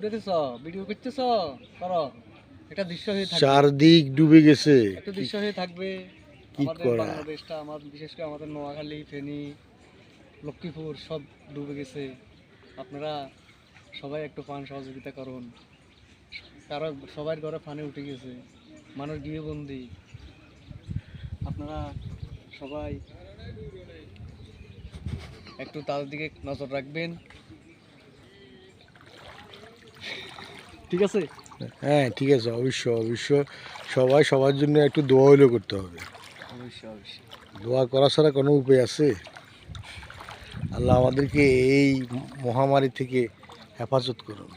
দেখেছ, ভিডিও করতেছ, করো। একটা দৃশ্য হয়ে থাকবে, চারদিক ডুবে গেছে। একটা দৃশ্য হয়ে থাকবে। কি আমাদের করা? বাংলাদেশটা, আমার বিশেষ করে আমাদের নোয়াখালী, ফেনী, লক্ষ্মীপুর সব ডুবে গেছে। আপনারা সবাই একটু পান সহযোগিতা করুন। কারো সবার ঘরে পানি উঠে গেছে, মানুষ গৃহবন্দী। আপনারা সবাই একটু তাদের দিকে নজর রাখবেন, ঠিক আছে? হ্যাঁ ঠিক আছে, অবশ্য সবাই সবার জন্য একটু দোয়া হইলেও করতে হবে। অবশ্যই অবশ্যই। দোয়া করা ছাড়া কোনো উপায় আছে? আল্লাহ আমাদেরকে এই মহামারী থেকে হেফাজত করুন।